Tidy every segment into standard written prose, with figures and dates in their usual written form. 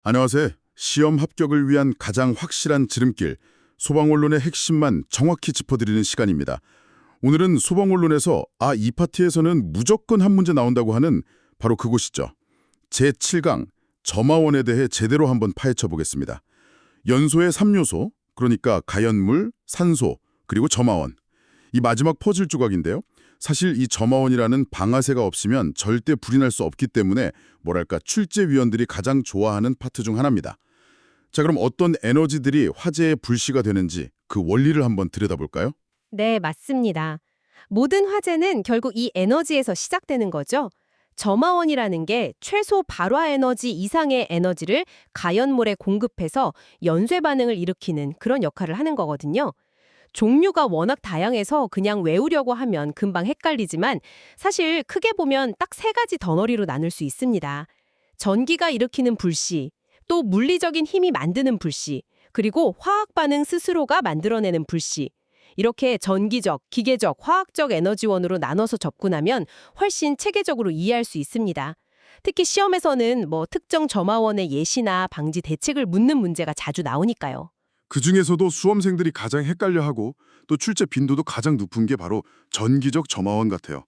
안녕하세요. 시험 합격을 위한 가장 확실한 지름길, 소방언론의 핵심만 정확히 짚어드리는 시간입니다. 오늘은 소방언론에서 이 파트에서는 무조건 한 문제 나온다고 하는 바로 그곳이죠. 제7강 점화원에 대해 제대로 한번 파헤쳐 보겠습니다. 연소의 3요소, 그러니까 가연물, 산소, 그리고 점화원. 이 마지막 퍼즐 조각인데요. 사실 이 점화원이라는 방아쇠가 없으면 절대 불이 날 수 없기 때문에 뭐랄까 출제위원들이 가장 좋아하는 파트 중 하나입니다. 자, 그럼 어떤 에너지들이 화재의 불씨가 되는지 그 원리를 한번 들여다볼까요? 네, 맞습니다. 모든 화재는 결국 이 에너지에서 시작되는 거죠. 점화원이라는 게 최소 발화 에너지 이상의 에너지를 가연몰에 공급해서 연쇄 반응을 일으키는 그런 역할을 하는 거거든요. 종류가 워낙 다양해서 그냥 외우려고 하면 금방 헷갈리지만 사실 크게 보면 딱 세 가지 덩어리로 나눌 수 있습니다. 전기가 일으키는 불씨, 또 물리적인 힘이 만드는 불씨, 그리고 화학 반응 스스로가 만들어내는 불씨. 이렇게 전기적, 기계적, 화학적 에너지원으로 나눠서 접근하면 훨씬 체계적으로 이해할 수 있습니다. 특히 시험에서는 특정 점화원의 예시나 방지 대책을 묻는 문제가 자주 나오니까요. 그중에서도 수험생들이 가장 헷갈려하고 또 출제 빈도도 가장 높은 게 바로 전기적 점화원 같아요.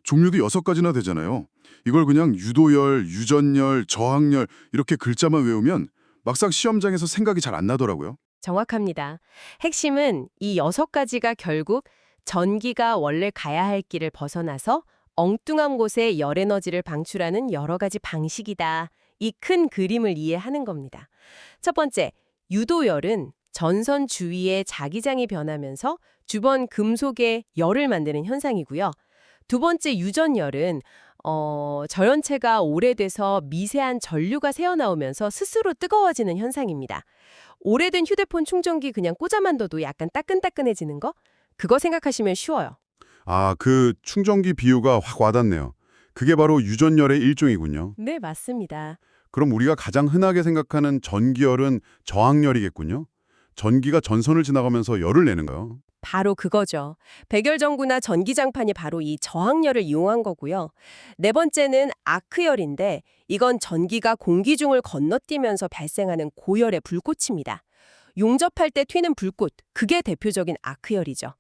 종류도 6가지나 되잖아요. 이걸 그냥 유도열, 유전열, 저항열 이렇게 글자만 외우면 막상 시험장에서 생각이 잘 안 나더라고요. 정확합니다. 핵심은 이 6가지가 결국 전기가 원래 가야 할 길을 벗어나서 엉뚱한 곳에 열 에너지를 방출하는 여러 가지 방식이다. 이 큰 그림을 이해하는 겁니다. 첫 번째, 유도열은 전선 주위의 자기장이 변하면서 주변 금속에 열을 만드는 현상이고요. 두 번째, 유전열은 절연체가 오래돼서 미세한 전류가 새어나오면서 스스로 뜨거워지는 현상입니다. 오래된 휴대폰 충전기 그냥 꽂아만 둬도 약간 따끈따끈해지는 거? 그거 생각하시면 쉬워요. 그 충전기 비유가 확 와닿네요. 그게 바로 유전열의 일종이군요. 네, 맞습니다. 그럼 우리가 가장 흔하게 생각하는 전기열은 저항열이겠군요. 전기가 전선을 지나가면서 열을 내는 거요. 바로 그거죠. 백열전구나 전기장판이 바로 이 저항열을 이용한 거고요. 네 번째는 아크열인데 이건 전기가 공기 중을 건너뛰면서 발생하는 고열의 불꽃입니다. 용접할 때 튀는 불꽃, 그게 대표적인 아크열이죠.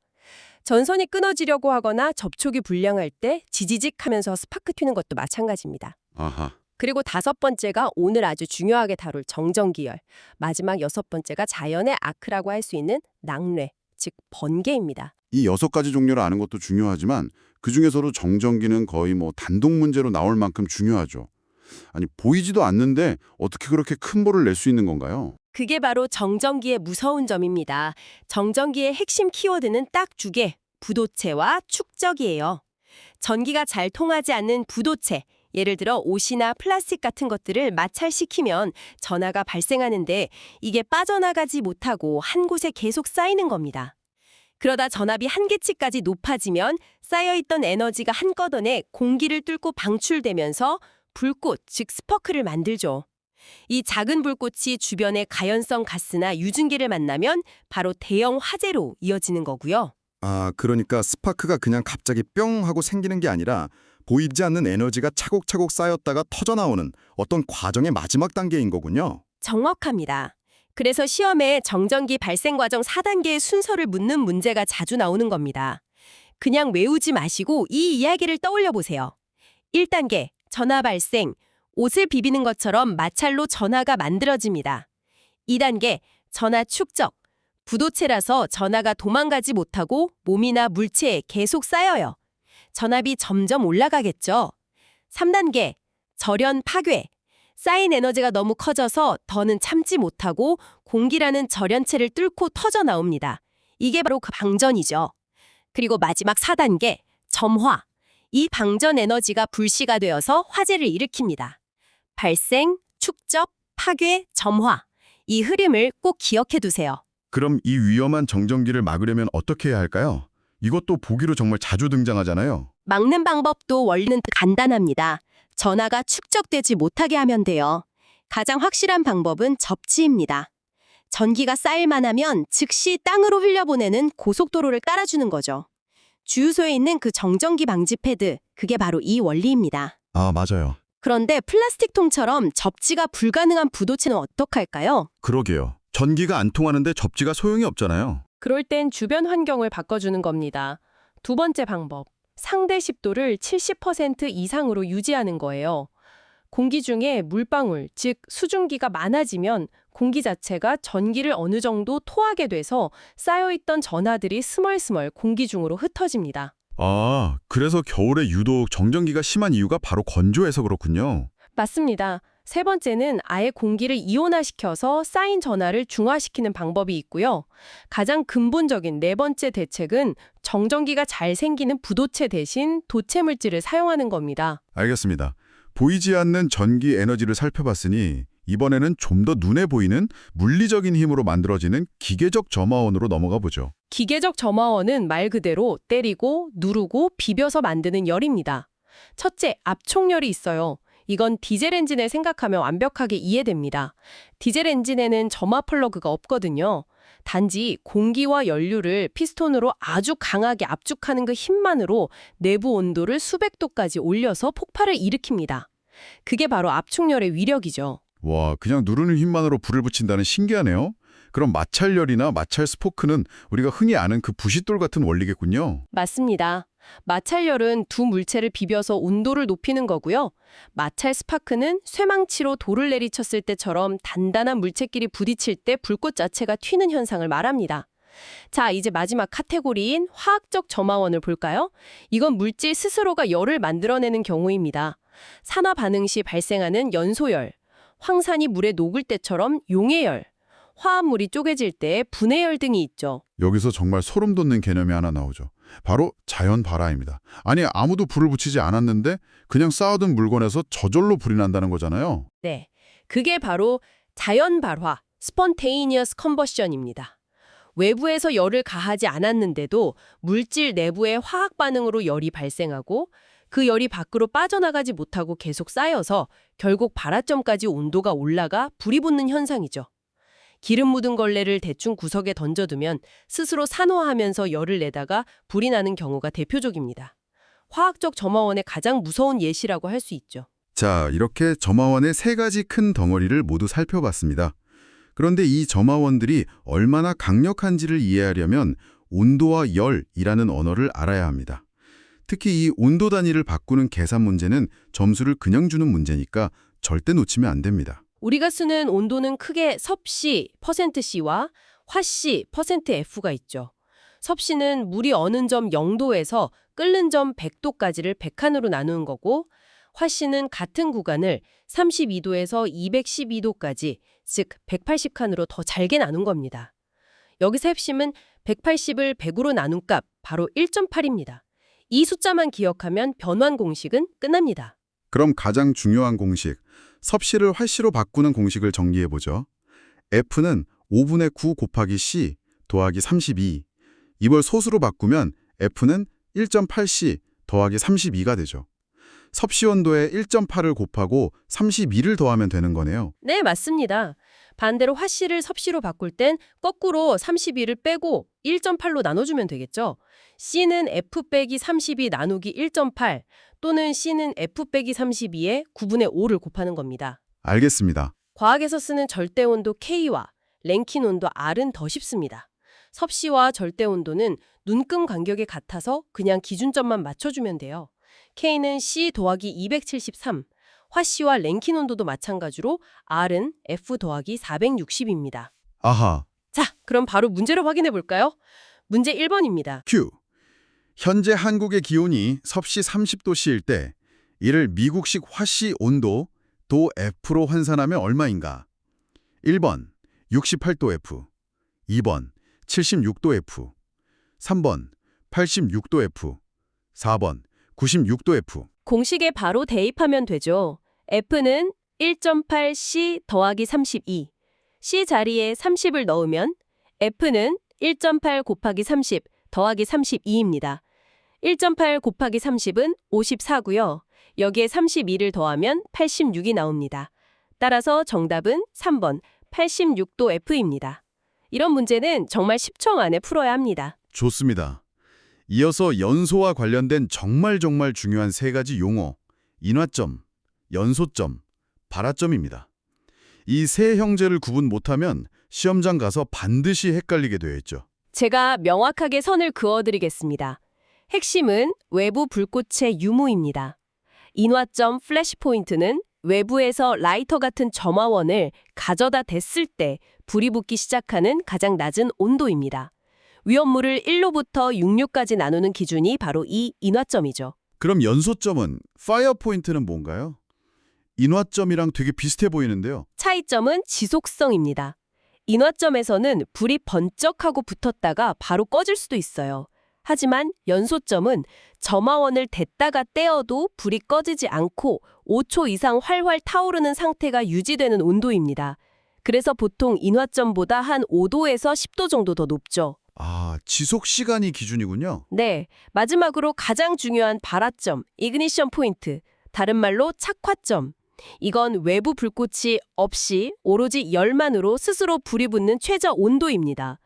전선이 끊어지려고 하거나 접촉이 불량할 때 지지직 하면서 스파크 튀는 것도 마찬가지입니다. 아하. 그리고 5번째가 오늘 아주 중요하게 다룰 정전기열, 마지막 6번째가 자연의 아크라고 할 수 있는 낙뢰, 즉 번개입니다. 이 6가지 종류를 아는 것도 중요하지만 그중에서도 정전기는 거의 단독 문제로 나올 만큼 중요하죠. 아니, 보이지도 않는데 어떻게 그렇게 큰 볼을 낼 수 있는 건가요? 그게 바로 정전기의 무서운 점입니다. 정전기의 핵심 키워드는 딱 두 개, 부도체와 축적이에요. 전기가 잘 통하지 않는 부도체, 예를 들어 옷이나 플라스틱 같은 것들을 마찰시키면 전하가 발생하는데 이게 빠져나가지 못하고 한 곳에 계속 쌓이는 겁니다. 그러다 전압이 한계치까지 높아지면 쌓여있던 에너지가 한꺼번에 공기를 뚫고 방출되면서 불꽃, 즉 스퍼크를 만들죠. 이 작은 불꽃이 주변의 가연성 가스나 유증기를 만나면 바로 대형 화재로 이어지는 거고요. 그러니까 스파크가 그냥 갑자기 뿅 하고 생기는 게 아니라 보이지 않는 에너지가 차곡차곡 쌓였다가 터져나오는 어떤 과정의 마지막 단계인 거군요. 정확합니다. 그래서 시험에 정전기 발생 과정 4단계의 순서를 묻는 문제가 자주 나오는 겁니다. 그냥 외우지 마시고 이 이야기를 떠올려 보세요. 1단계, 전하 발생. 옷을 비비는 것처럼 마찰로 전하가 만들어집니다. 2단계, 전하 축적. 부도체라서 전하가 도망가지 못하고 몸이나 물체에 계속 쌓여요. 전압이 점점 올라가겠죠. 3단계, 절연 파괴. 쌓인 에너지가 너무 커져서 더는 참지 못하고 공기라는 절연체를 뚫고 터져 나옵니다. 이게 바로 그 방전이죠. 그리고 마지막 4단계, 점화. 이 방전 에너지가 불씨가 되어서 화재를 일으킵니다. 발생, 축적, 파괴, 점화. 이 흐름을 꼭 기억해 두세요. 그럼 이 위험한 정전기를 막으려면 어떻게 해야 할까요? 이것도 보기로 정말 자주 등장하잖아요. 막는 방법도 원리는 간단합니다. 전하가 축적되지 못하게 하면 돼요. 가장 확실한 방법은 접지입니다. 전기가 쌓일만 하면 즉시 땅으로 흘려보내는 고속도로를 깔아주는 거죠. 주유소에 있는 그 정전기 방지 패드, 그게 바로 이 원리입니다. 맞아요. 그런데 플라스틱 통처럼 접지가 불가능한 부도체는 어떡할까요? 그러게요. 전기가 안 통하는데 접지가 소용이 없잖아요. 그럴 땐 주변 환경을 바꿔주는 겁니다. 두 번째 방법, 상대 습도를 70% 이상으로 유지하는 거예요. 공기 중에 물방울, 즉 수증기가 많아지면 공기 자체가 전기를 어느 정도 토하게 돼서 쌓여있던 전하들이 스멀스멀 공기 중으로 흩어집니다. 아, 그래서 겨울에 유독 정전기가 심한 이유가 바로 건조해서 그렇군요. 맞습니다. 세 번째는 아예 공기를 이온화시켜서 쌓인 전하를 중화시키는 방법이 있고요. 가장 근본적인 네 번째 대책은 정전기가 잘 생기는 부도체 대신 도체 물질을 사용하는 겁니다. 알겠습니다. 보이지 않는 전기 에너지를 살펴봤으니 이번에는 좀 더 눈에 보이는 물리적인 힘으로 만들어지는 기계적 점화원으로 넘어가 보죠. 기계적 점화원은 말 그대로 때리고 누르고 비벼서 만드는 열입니다. 첫째, 압축열이 있어요. 이건 디젤 엔진을 생각하면 완벽하게 이해됩니다. 디젤 엔진에는 점화 플러그가 없거든요. 단지 공기와 연료를 피스톤으로 아주 강하게 압축하는 그 힘만으로 내부 온도를 수백 도까지 올려서 폭발을 일으킵니다. 그게 바로 압축열의 위력이죠. 와, 그냥 누르는 힘만으로 불을 붙인다는 신기하네요. 그럼 마찰열이나 마찰 스포크는 우리가 흔히 아는 그 부싯돌 같은 원리겠군요. 맞습니다. 마찰열은 두 물체를 비벼서 온도를 높이는 거고요. 마찰 스파크는 쇠망치로 돌을 내리쳤을 때처럼 단단한 물체끼리 부딪힐 때 불꽃 자체가 튀는 현상을 말합니다. 자, 이제 마지막 카테고리인 화학적 점화원을 볼까요? 이건 물질 스스로가 열을 만들어내는 경우입니다. 산화 반응 시 발생하는 연소열, 황산이 물에 녹을 때처럼 용해열, 화합물이 쪼개질 때 분해열 등이 있죠. 여기서 정말 소름 돋는 개념이 하나 나오죠. 바로 자연 발화입니다. 아니, 아무도 불을 붙이지 않았는데 그냥 쌓아둔 물건에서 저절로 불이 난다는 거잖아요. 네, 그게 바로 자연 발화, spontaneous combustion입니다. 외부에서 열을 가하지 않았는데도 물질 내부의 화학 반응으로 열이 발생하고 그 열이 밖으로 빠져나가지 못하고 계속 쌓여서 결국 발화점까지 온도가 올라가 불이 붙는 현상이죠. 기름 묻은 걸레를 대충 구석에 던져두면 스스로 산화하면서 열을 내다가 불이 나는 경우가 대표적입니다. 화학적 점화원의 가장 무서운 예시라고 할 수 있죠. 자, 이렇게 점화원의 세 가지 큰 덩어리를 모두 살펴봤습니다. 그런데 이 점화원들이 얼마나 강력한지를 이해하려면 온도와 열이라는 언어를 알아야 합니다. 특히 이 온도 단위를 바꾸는 계산 문제는 점수를 그냥 주는 문제니까 절대 놓치면 안 됩니다. 우리가 쓰는 온도는 크게 섭씨, %C와 화씨, %F가 있죠. 섭씨는 물이 어는 점 0도에서 끓는 점 100도까지를 100칸으로 나누는 거고, 화씨는 같은 구간을 32도에서 212도까지, 즉 180칸으로 더 잘게 나눈 겁니다. 여기서 핵심은 180을 100으로 나눈 값, 바로 1.8입니다. 이 숫자만 기억하면 변환 공식은 끝납니다. 그럼 가장 중요한 공식, 섭씨를 화씨로 바꾸는 공식을 정리해보죠. F는 5분의 9 곱하기 C 더하기 32. 이걸 소수로 바꾸면 F는 1.8C 더하기 32가 되죠. 섭씨 온도에 1.8을 곱하고 32를 더하면 되는 거네요. 네, 맞습니다. 반대로 화씨를 섭씨로 바꿀 땐 거꾸로 32를 빼고 1.8로 나눠주면 되겠죠. C는 F 빼기 32 나누기 1.8 또는 C는 F 빼기 32에 9분의 5를 곱하는 겁니다. 알겠습니다. 과학에서 쓰는 절대온도 K와 랭킨 온도 R은 더 쉽습니다. 섭씨와 절대온도는 눈금 간격이 같아서 그냥 기준점만 맞춰주면 돼요. K는 C 더하기 273, 화씨와 랭킨 온도도 마찬가지로 R은 F 더하기 460입니다. 아하, 자, 그럼 바로 문제로 확인해 볼까요? 문제 1번입니다. Q. 현재 한국의 기온이 섭씨 30도씨일 때 이를 미국식 화씨 온도 도 F로 환산하면 얼마인가? 1번 68도 F, 2번 76도 F, 3번 86도 F, 4번 96도 F. 공식에 바로 대입하면 되죠. F는 1.8C 더하기 32, C 자리에 30을 넣으면 F는 1.8 곱하기 30 더하기 32입니다. 1.8 곱하기 30은 54고요. 여기에 32를 더하면 86이 나옵니다. 따라서 정답은 3번 86도 F입니다. 이런 문제는 정말 10초 안에 풀어야 합니다. 좋습니다. 이어서 연소와 관련된 정말 중요한 세 가지 용어, 인화점, 연소점, 발화점입니다. 이 세 형제를 구분 못하면 시험장 가서 반드시 헷갈리게 되어 있죠. 제가 명확하게 선을 그어드리겠습니다. 핵심은 외부 불꽃의 유무입니다. 인화점 플래시 포인트는 외부에서 라이터 같은 점화원을 가져다 댔을 때 불이 붙기 시작하는 가장 낮은 온도입니다. 위험물을 1로부터 66까지 나누는 기준이 바로 이 인화점이죠. 그럼 연소점은, 파이어 포인트는 뭔가요? 인화점이랑 되게 비슷해 보이는데요. 차이점은 지속성입니다. 인화점에서는 불이 번쩍하고 붙었다가 바로 꺼질 수도 있어요. 하지만 연소점은 점화원을 댔다가 떼어도 불이 꺼지지 않고 5초 이상 활활 타오르는 상태가 유지되는 온도입니다. 그래서 보통 인화점보다 한 5도에서 10도 정도 더 높죠. 아, 지속 시간이 기준이군요. 네, 마지막으로 가장 중요한 발화점, 이그니션 포인트, 다른 말로 착화점. 이건 외부 불꽃이 없이 오로지 열만으로 스스로 불이 붙는 최저 온도입니다.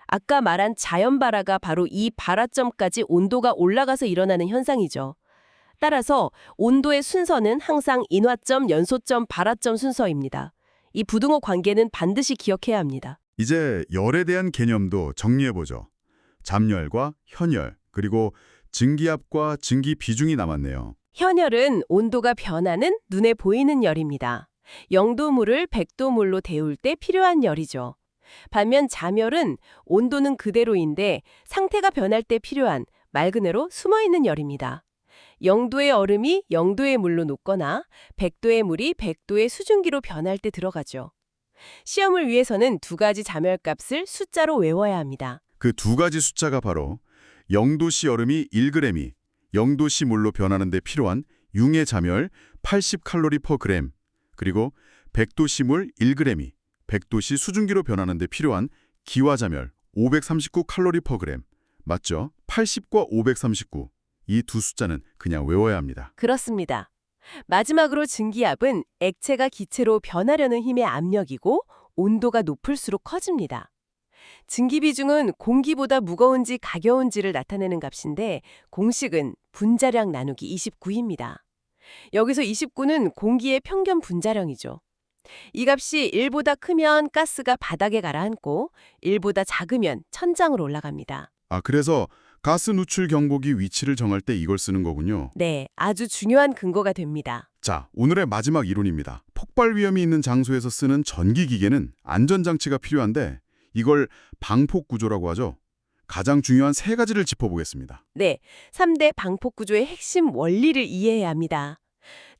아까 말한 자연 발화가 바로 이 발화점까지 온도가 올라가서 일어나는 현상이죠. 따라서 온도의 순서는 항상 인화점, 연소점, 발화점 순서입니다. 이 부등호 관계는 반드시 기억해야 합니다. 이제 열에 대한 개념도 정리해보죠. 잠열과 현열, 그리고 증기압과 증기 비중이 남았네요. 현열은 온도가 변하는 눈에 보이는 열입니다. 0도물을 100도물로 데울 때 필요한 열이죠. 반면 잠열은 온도는 그대로인데 상태가 변할 때 필요한 말 그대로 숨어있는 열입니다. 0도의 얼음이 0도의 물로 녹거나 100도의 물이 100도의 수증기로 변할 때 들어가죠. 시험을 위해서는 두 가지 잠열값을 숫자로 외워야 합니다. 그 두 가지 숫자가 바로 0도씨 얼음이 1g이 0도씨 물로 변하는 데 필요한 융의 잠열 80칼로리 퍼 그램, 그리고 100도씨 물 1g이 100도씨 수증기로 변하는 데 필요한 기와 잠열 539칼로리 퍼 그램. 맞죠? 80과 539. 이 두 숫자는 그냥 외워야 합니다. 그렇습니다. 마지막으로 증기압은 액체가 기체로 변하려는 힘의 압력이고 온도가 높을수록 커집니다. 증기 비중은 공기보다 무거운지 가벼운지를 나타내는 값인데 공식은 분자량 나누기 29입니다. 여기서 29는 공기의 평균 분자량이죠. 이 값이 1보다 크면 가스가 바닥에 가라앉고 1보다 작으면 천장으로 올라갑니다. 아, 그래서 가스 누출 경보기 위치를 정할 때 이걸 쓰는 거군요. 네, 아주 중요한 근거가 됩니다. 자, 오늘의 마지막 이론입니다. 폭발 위험이 있는 장소에서 쓰는 전기기계는 안전장치가 필요한데 이걸 방폭 구조라고 하죠. 가장 중요한 세 가지를 짚어보겠습니다. 네, 3대 방폭 구조의 핵심 원리를 이해해야 합니다.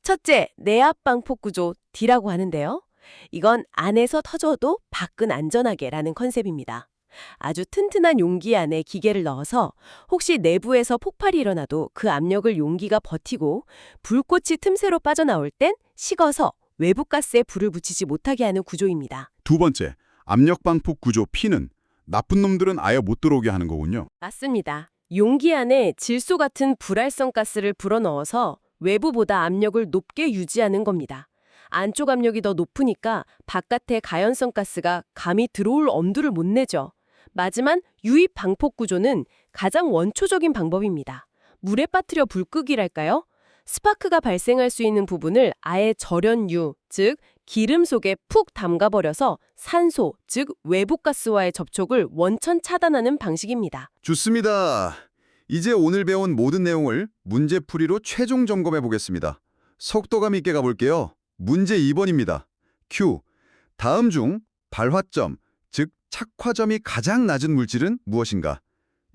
첫째, 내압 방폭 구조 D라고 하는데요. 이건 안에서 터져도 밖은 안전하게라는 컨셉입니다. 아주 튼튼한 용기 안에 기계를 넣어서 혹시 내부에서 폭발이 일어나도 그 압력을 용기가 버티고 불꽃이 틈새로 빠져나올 땐 식어서 외부 가스에 불을 붙이지 못하게 하는 구조입니다. 두 번째, 압력 방폭 구조 P는 나쁜 놈들은 아예 못 들어오게 하는 거군요. 맞습니다. 용기 안에 질소 같은 불활성 가스를 불어넣어서 외부보다 압력을 높게 유지하는 겁니다. 안쪽 압력이 더 높으니까 바깥의 가연성 가스가 감히 들어올 엄두를 못 내죠. 마지막 유입 방폭 구조는 가장 원초적인 방법입니다. 물에 빠뜨려 불 끄기랄까요? 스파크가 발생할 수 있는 부분을 아예 절연유, 즉 기름 속에 푹 담가버려서 산소, 즉 외부가스와의 접촉을 원천 차단하는 방식입니다. 좋습니다. 이제 오늘 배운 모든 내용을 문제풀이로 최종 점검해 보겠습니다. 속도감 있게 가볼게요. 문제 2번입니다. Q. 다음 중 발화점, 즉 착화점이 가장 낮은 물질은 무엇인가?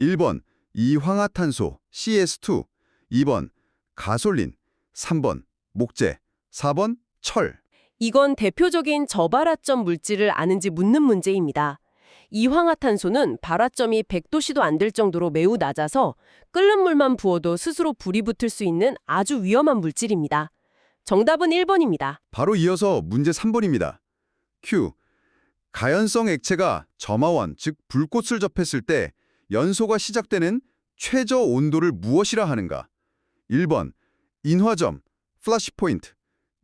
1번 이황화탄소 CS2, 2번 가솔린, 3번 목재, 4번 철. 이건 대표적인 저발화점 물질을 아는지 묻는 문제입니다. 이황화탄소는 발화점이 100도씨도 안 될 정도로 매우 낮아서 끓는 물만 부어도 스스로 불이 붙을 수 있는 아주 위험한 물질입니다. 정답은 1번입니다. 바로 이어서 문제 3번입니다. Q. 가연성 액체가 점화원, 즉 불꽃을 접했을 때 연소가 시작되는 최저 온도를 무엇이라 하는가? 1번 인화점, 플래시 포인트,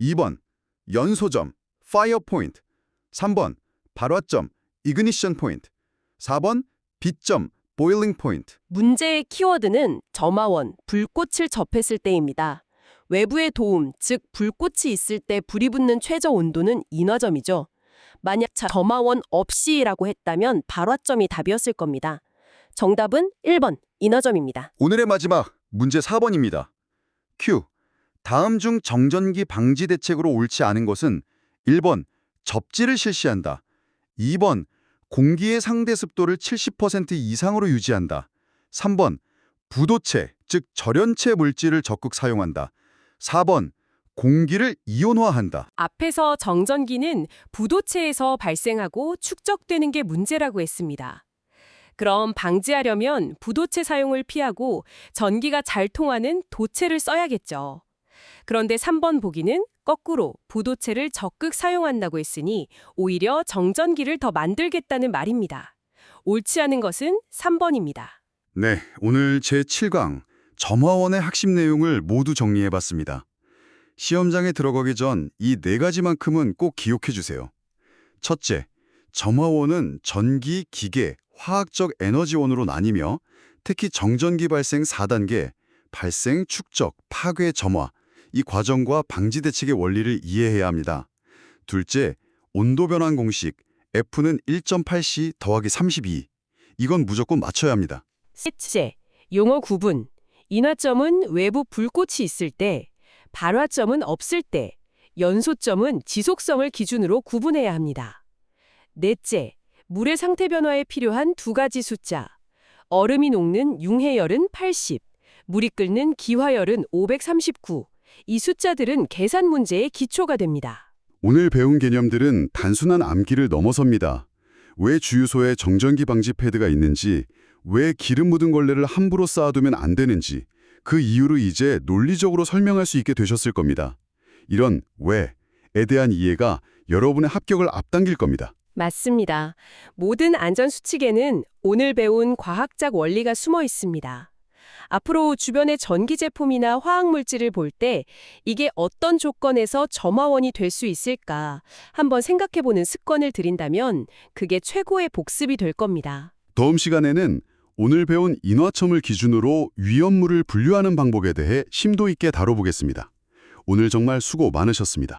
2번 연소점, 파이어 포인트, 3번 발화점, 이그니션 포인트, 4번 빛점, 보일링 포인트. 문제의 키워드는 점화원, 불꽃을 접했을 때입니다. 외부의 도움, 즉 불꽃이 있을 때 불이 붙는 최저 온도는 인화점이죠. 만약 점화원 없이라고 했다면 발화점이 답이었을 겁니다. 정답은 1번 인화점입니다. 오늘의 마지막 문제 4번입니다. Q. 다음 중 정전기 방지 대책으로 옳지 않은 것은 1번 접지를 실시한다. 2번 공기의 상대 습도를 70% 이상으로 유지한다. 3번 부도체, 즉 절연체 물질을 적극 사용한다. 4번 공기를 이온화한다. 앞에서 정전기는 부도체에서 발생하고 축적되는 게 문제라고 했습니다. 그럼 방지하려면 부도체 사용을 피하고 전기가 잘 통하는 도체를 써야겠죠. 그런데 3번 보기는 거꾸로 부도체를 적극 사용한다고 했으니 오히려 정전기를 더 만들겠다는 말입니다. 옳지 않은 것은 3번입니다. 네, 오늘 제7강 점화원의 핵심 내용을 모두 정리해봤습니다. 시험장에 들어가기 전 이 4가지만큼은 꼭 기억해 주세요. 첫째, 점화원은 전기, 기계, 화학적 에너지원으로 나뉘며 특히 정전기 발생 4단계, 발생, 축적, 파괴, 점화, 이 과정과 방지 대책의 원리를 이해해야 합니다. 둘째, 온도 변환 공식, F는 1.8C 더하기 32. 이건 무조건 맞춰야 합니다. 셋째, 용어 구분. 인화점은 외부 불꽃이 있을 때, 발화점은 없을 때, 연소점은 지속성을 기준으로 구분해야 합니다. 넷째, 물의 상태 변화에 필요한 2가지 숫자. 얼음이 녹는 융해열은 80, 물이 끓는 기화열은 539. 이 숫자들은 계산 문제의 기초가 됩니다. 오늘 배운 개념들은 단순한 암기를 넘어섭니다. 왜 주유소에 정전기 방지 패드가 있는지, 왜 기름 묻은 걸레를 함부로 쌓아두면 안 되는지, 그 이유를 이제 논리적으로 설명할 수 있게 되셨을 겁니다. 이런 왜에 대한 이해가 여러분의 합격을 앞당길 겁니다. 맞습니다. 모든 안전수칙에는 오늘 배운 과학적 원리가 숨어 있습니다. 앞으로 주변의 전기 제품이나 화학물질을 볼 때 이게 어떤 조건에서 점화원이 될 수 있을까 한번 생각해보는 습관을 들인다면 그게 최고의 복습이 될 겁니다. 다음 시간에는 오늘 배운 인화첨을 기준으로 위험물을 분류하는 방법에 대해 심도 있게 다뤄보겠습니다. 오늘 정말 수고 많으셨습니다.